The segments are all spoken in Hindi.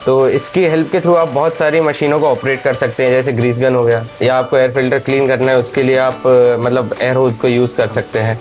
तो इसकी हेल्प के थ्रू आप बहुत सारी मशीनों को ऑपरेट कर सकते हैं, जैसे ग्रीस गन हो गया, या आपको एयर फिल्टर क्लीन करना है उसके लिए आप मतलब एयर होज को यूज़ कर सकते हैं।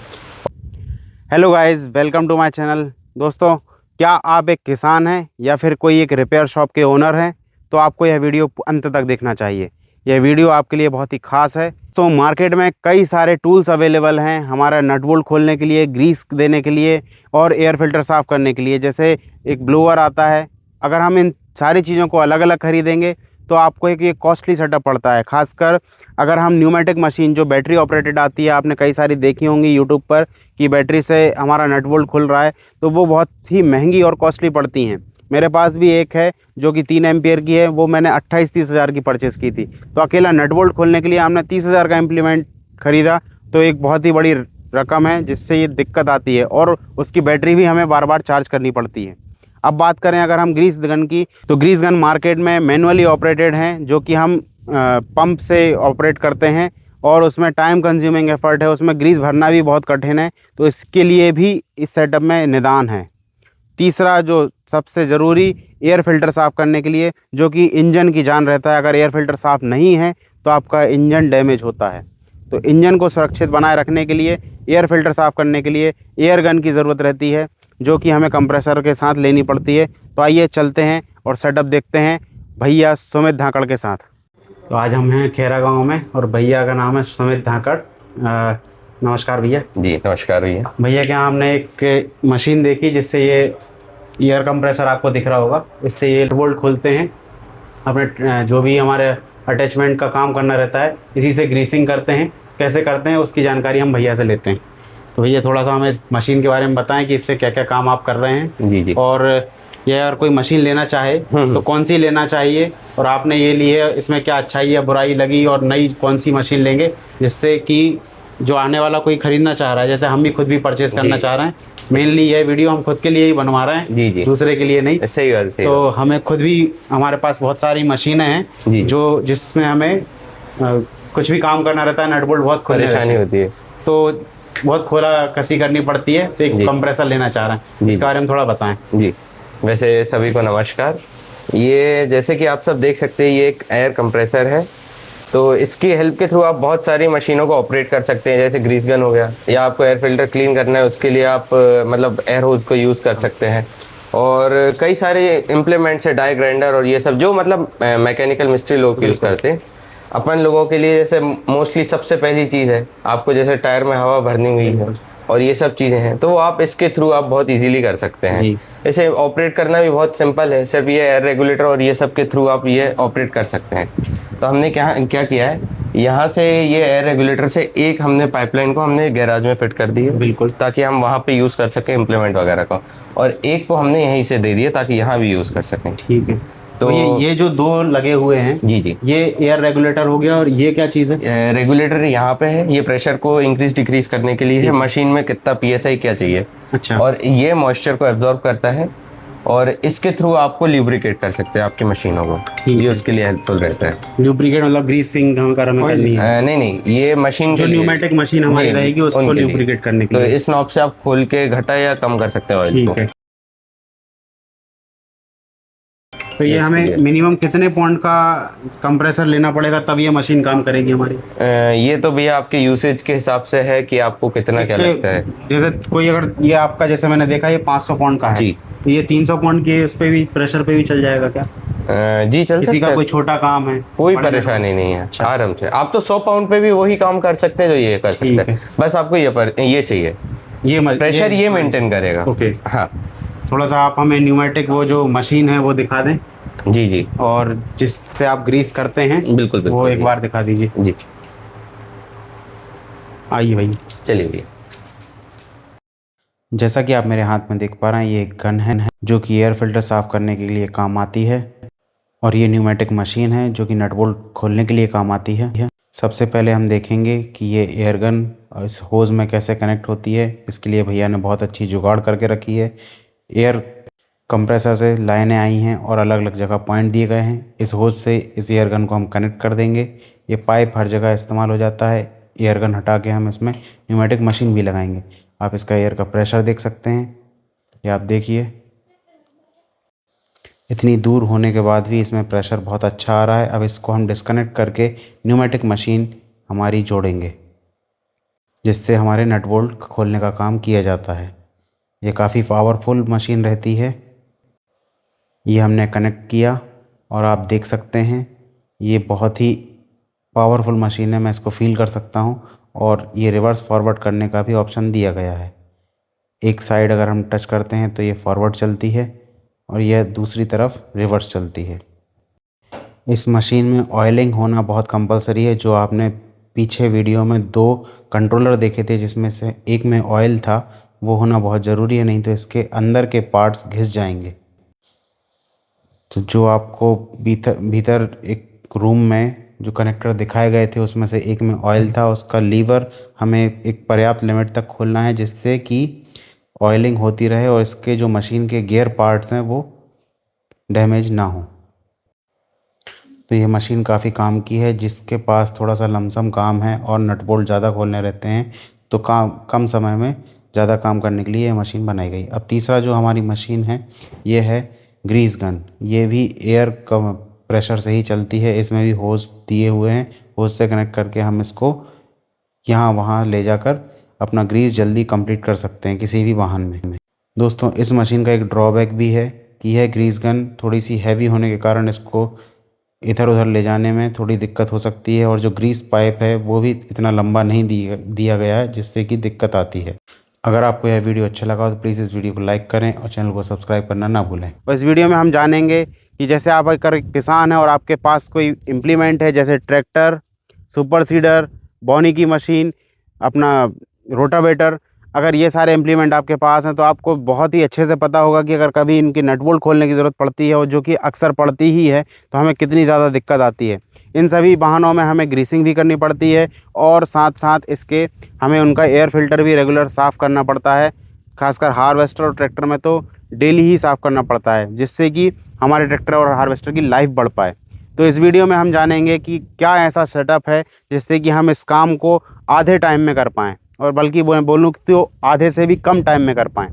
Hello guys, welcome to my channel. दोस्तों, क्या आप एक किसान हैं या फिर कोई एक रिपेयर शॉप के ओनर हैं, तो आपको यह वीडियो अंत तक देखना चाहिए। यह वीडियो आपके लिए बहुत ही खास है। तो मार्केट में कई सारे टूल्स अवेलेबल हैं हमारा नट बोल्ट खोलने के लिए, ग्रीस देने के लिए और एयर फिल्टर साफ़ करने के लिए। जैसे एक ब्लोअर आता है। अगर हम इन सारी चीज़ों को अलग अलग खरीदेंगे तो आपको एक ये कॉस्टली सेटअप पड़ता है। खासकर अगर हम न्यूमेटिक मशीन जो बैटरी ऑपरेटेड आती है, आपने कई सारी देखी होंगी यूट्यूब पर कि बैटरी से हमारा नट बोल्ट खुल रहा है, तो वो बहुत ही महंगी और कॉस्टली पड़ती हैं। मेरे पास भी एक है जो कि 3 एम्पियर की है, वो मैंने 28-30 हज़ार की परचेज़ की थी। तो अकेला नट बोल्ट खोलने के लिए हमने 30 हज़ार का इम्प्लीमेंट ख़रीदा, तो एक बहुत ही बड़ी रकम है जिससे ये दिक्कत आती है और उसकी बैटरी भी हमें बार बार चार्ज करनी पड़ती है। अब बात करें अगर हम ग्रीस गन की, तो ग्रीस गन मार्केट में मैनुअली ऑपरेटेड हैं, जो कि हम पंप से ऑपरेट करते हैं और उसमें टाइम कंज्यूमिंग एफर्ट है, उसमें ग्रीस भरना भी बहुत कठिन है। तो इसके लिए भी इस सेटअप में निदान है। तीसरा जो सबसे ज़रूरी, एयर फ़िल्टर साफ़ करने के लिए, जो कि इंजन की जान रहता है। अगर एयर फ़िल्टर साफ़ नहीं है तो आपका इंजन डैमेज होता है। तो इंजन को सुरक्षित बनाए रखने के लिए, एयर फ़िल्टर साफ़ करने के लिए एयर गन की ज़रूरत रहती है, जो कि हमें कंप्रेसर के साथ लेनी पड़ती है। तो आइए चलते हैं और सेटअप देखते हैं भैया सुमित धाकड़ के साथ। तो आज हम हैं खेरा गांव में और भैया का नाम है सुमित धाकड़। नमस्कार भैया। जी नमस्कार भैया। भैया क्या हमने एक मशीन देखी जिससे ये एयर कंप्रेसर आपको दिख रहा होगा, इससे ये बोल्ट खोलते हैं। अपने जो भी हमारे अटैचमेंट का काम करना रहता है, इसी से ग्रीसिंग करते हैं। कैसे करते हैं उसकी जानकारी हम भैया से लेते हैं। तो भैया थोड़ा सा हमें इस मशीन के बारे में बताएं कि इससे क्या क्या काम आप कर रहे हैं। जी जी। और ये अगर कोई मशीन लेना चाहे तो कौन सी लेना चाहिए, और आपने ये ली है इसमें क्या अच्छाई या बुराई लगी, और नई कौन सी मशीन लेंगे जिससे कि जो आने वाला कोई ख़रीदना चाह रहा है, जैसे हम भी खुद भी परचेज़ करना चाह रहे हैं। मेनली ये वीडियो हम खुद के लिए ही बनवा रहे हैं, जी जी, दूसरे के लिए नहीं। सही बात है। तो हमें खुद भी, हमारे पास बहुत सारी मशीनें हैं जो जिसमें हमें कुछ भी काम करना रहता है, नट बोल्ट बहुत परेशानी होती है, तो बहुत खोला कसी करनी पड़ती है। तो एक कंप्रेसर लेना चाह रहे हैं, इसके बारे में थोड़ा बताएं। जी, वैसे सभी को नमस्कार। ये जैसे कि आप सब देख सकते हैं, ये एक एयर कंप्रेसर है। तो इसकी हेल्प के थ्रू आप बहुत सारी मशीनों को ऑपरेट कर सकते हैं, जैसे ग्रीस गन हो गया, या आपको एयर फिल्टर क्लीन करना है उसके लिए आप मतलब एयर होज को यूज़ कर सकते हैं। और कई सारे इम्प्लीमेंट्स है, डाई ग्राइंडर और ये सब, जो मतलब मैकेनिकल मिस्त्री लोग यूज़ करते हैं। अपन लोगों के लिए जैसे मोस्टली सबसे पहली चीज़ है, आपको जैसे टायर में हवा भरनी हुई है और ये सब चीज़ें हैं, तो वो आप इसके थ्रू आप बहुत इजीली कर सकते हैं। इसे ऑपरेट करना भी बहुत सिंपल है, सिर्फ ये एयर रेगुलेटर और ये सब के थ्रू आप ये ऑपरेट कर सकते हैं। तो हमने क्या किया है, यहाँ से ये एयर रेगुलेटर से एक हमने पाइपलाइन को हमने गैराज में फिट कर दी है, बिल्कुल, ताकि हम वहाँ पे यूज़ कर सकें इम्प्लीमेंट वगैरह का, और एक को हमने यहीं से दे दिया ताकि यहाँ भी यूज़ कर सकें। ठीक है। तो ये जो दो लगे हुए हैं, जी जी, ये एयर रेगुलेटर हो गया, और ये क्या चीज़ है? रेगुलेटर यहाँ पे है, ये प्रेशर को इंक्रीज डिक्रीज करने के लिए है, मशीन में कितना PSI क्या चाहिए। अच्छा। और ये मॉइस्चर को एब्जॉर्ब करता है, और इसके थ्रू आपको ल्यूब्रिकेट कर सकते हैं आपकी मशीनों को। ये उसके लिए हेल्पफुल रहता है। ल्यूब्रिकेट मतलब ग्रीसिंग हमें करनी है? नहीं, ये मशीन जो न्यूमेटिक मशीन हमारी रहेगी उसको ल्यूब्रिकेट करने के लिए। तो इस नॉब से आप खोल के घटा या कम कर सकते हैं ऑयल को। ठीक है। तो ये हमें मिनिमम कितने पॉइंट का कंप्रेसर लेना पड़ेगा तब ये मशीन काम करेगी हमारी? ये तो भैया आपके यूसेज के हिसाब से है कि आपको कितना क्या लगता है। जैसे कोई अगर ये आपका, जैसे मैंने देखा ये 500 पॉइंट का है जी, तो ये 300 पॉइंट के उस पे भी, प्रेशर पे भी चल जाएगा क्या? जी चल सकता है। किसी का कोई छोटा काम है, कोई परेशानी नहीं है। अच्छा। आराम से आप तो 100 पाउंड पे भी वही काम कर सकते हैं जो ये कर सकते हैं। बस आपको ये चाहिए, ये प्रेशर ये मेंटेन करेगा। ओके। हाँ, थोड़ा सा आप हमें न्यूमेटिक वो जो मशीन है वो दिखा दें। जी जी, और जिससे आप ग्रीस करते हैं, बिल्कुल वो एक बार दिखा दीजिए। जी, आइए भैया, चलिए भैया। जैसा कि आप मेरे हाथ में देख पा रहे हैं, ये एक गन है जो कि एयर फिल्टर साफ़ करने के लिए काम आती है, और ये न्यूमेटिक मशीन है जो कि नट बोल्ट खोलने के लिए काम आती है। सबसे पहले हम देखेंगे कि ये एयर गन इस होज़ में कैसे कनेक्ट होती है। इसके लिए भैया ने बहुत अच्छी जुगाड़ करके रखी है। एयर कंप्रेसर से लाइनें आई हैं और अलग अलग जगह पॉइंट दिए गए हैं। इस होज़ से इस एयर गन को हम कनेक्ट कर देंगे। ये पाइप हर जगह इस्तेमाल हो जाता है। एयर गन हटा के हम इसमें न्यूमेटिक मशीन भी लगाएंगे। आप इसका एयर का प्रेशर देख सकते हैं, ये आप देखिए। इतनी दूर होने के बाद भी इसमें प्रेशर बहुत अच्छा आ रहा है। अब इसको हम डिस्कनेक्ट करके न्यूमेटिक मशीन हमारी जोड़ेंगे, जिससे हमारे नट बोल्ट खोलने का काम किया जाता है। ये काफ़ी पावरफुल मशीन रहती है। ये हमने कनेक्ट किया और आप देख सकते हैं ये बहुत ही पावरफुल मशीन है। मैं इसको फील कर सकता हूँ और ये रिवर्स फॉरवर्ड करने का भी ऑप्शन दिया गया है। एक साइड अगर हम टच करते हैं तो ये फॉरवर्ड चलती है और यह दूसरी तरफ रिवर्स चलती है। इस मशीन में ऑयलिंग होना बहुत कंपलसरी है। जो आपने पीछे वीडियो में 2 कंट्रोलर देखे थे जिसमें से एक में ऑयल था, वो होना बहुत ज़रूरी है, नहीं तो इसके अंदर के पार्ट्स घिस जाएंगे। तो जो आपको भीतर एक रूम में जो कनेक्टर दिखाए गए थे उसमें से एक में ऑयल था, उसका लीवर हमें एक पर्याप्त लिमिट तक खोलना है जिससे कि ऑयलिंग होती रहे और इसके जो मशीन के गियर पार्ट्स हैं वो डैमेज ना हो। तो ये मशीन काफ़ी काम की है। जिसके पास थोड़ा सा लमसम काम है और नट बोल्ट ज़्यादा खोलने रहते हैं तो कम समय में ज़्यादा काम करने के लिए ये मशीन बनाई गई। अब तीसरा जो हमारी मशीन है ये है ग्रीस गन। ये भी एयर कम प्रेशर से ही चलती है। इसमें भी होज दिए हुए हैं, होज से कनेक्ट करके हम इसको यहाँ वहाँ ले जाकर अपना ग्रीस जल्दी कंप्लीट कर सकते हैं किसी भी वाहन में। दोस्तों, इस मशीन का एक ड्रॉबैक भी है कि यह ग्रीस गन थोड़ी सी हैवी होने के कारण इसको इधर उधर ले जाने में थोड़ी दिक्कत हो सकती है और जो ग्रीस पाइप है वो भी इतना लंबा नहीं दिया गया है, जिससे कि दिक्कत आती है। अगर आपको यह वीडियो अच्छा लगा हो तो प्लीज़ इस वीडियो को लाइक करें और चैनल को सब्सक्राइब करना ना भूलें। और इस वीडियो में हम जानेंगे कि जैसे आप अगर किसान हैं और आपके पास कोई इम्प्लीमेंट है जैसे ट्रैक्टर, सुपर सीडर, बोनी की मशीन, अपना रोटावेटर, अगर ये सारे इम्प्लीमेंट आपके पास हैं तो आपको बहुत ही अच्छे से पता होगा कि अगर कभी इनकी नट बोल्ट खोलने की ज़रूरत पड़ती है और जो कि अक्सर पड़ती ही है तो हमें कितनी ज़्यादा दिक्कत आती है। इन सभी वाहनों में हमें ग्रीसिंग भी करनी पड़ती है और साथ साथ इसके हमें उनका एयर फ़िल्टर भी रेगुलर साफ़ करना पड़ता है। खासकर हार्वेस्टर और ट्रैक्टर में तो डेली ही साफ़ करना पड़ता है, जिससे कि हमारे ट्रैक्टर और हार्वेस्टर की लाइफ बढ़ पाए। तो इस वीडियो में हम जानेंगे कि क्या ऐसा सेटअप है जिससे कि हम इस काम को आधे टाइम में कर पाएँ और बल्कि बोलूँ तो आधे से भी कम टाइम में कर पाएँ।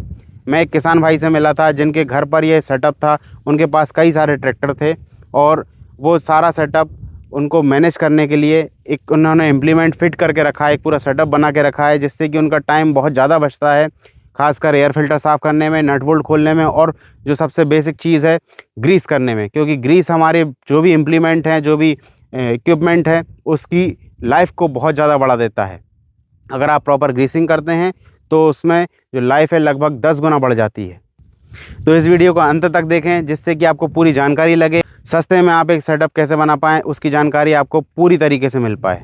मैं एक किसान भाई से मिला था जिनके घर पर ये सेटअप था। उनके पास कई सारे ट्रैक्टर थे और वो सारा सेटअप उनको मैनेज करने के लिए एक उन्होंने इम्प्लीमेंट फिट करके रखा है, एक पूरा सेटअप बना के रखा है, जिससे कि उनका टाइम बहुत ज़्यादा बचता है, खासकर एयर फिल्टर साफ़ करने में, नट बोल्ट खोलने में और जो सबसे बेसिक चीज़ है ग्रीस करने में। क्योंकि ग्रीस हमारे जो भी इम्प्लीमेंट हैं, जो भी इक्विपमेंट है, उसकी लाइफ को बहुत ज़्यादा बढ़ा देता है। अगर आप प्रॉपर ग्रीसिंग करते हैं तो उसमें जो लाइफ है लगभग 10 गुना बढ़ जाती है। तो इस वीडियो को अंत तक देखें जिससे कि आपको पूरी जानकारी लगे, सस्ते में आप एक सेटअप कैसे बना पाएँ उसकी जानकारी आपको पूरी तरीके से मिल पाए।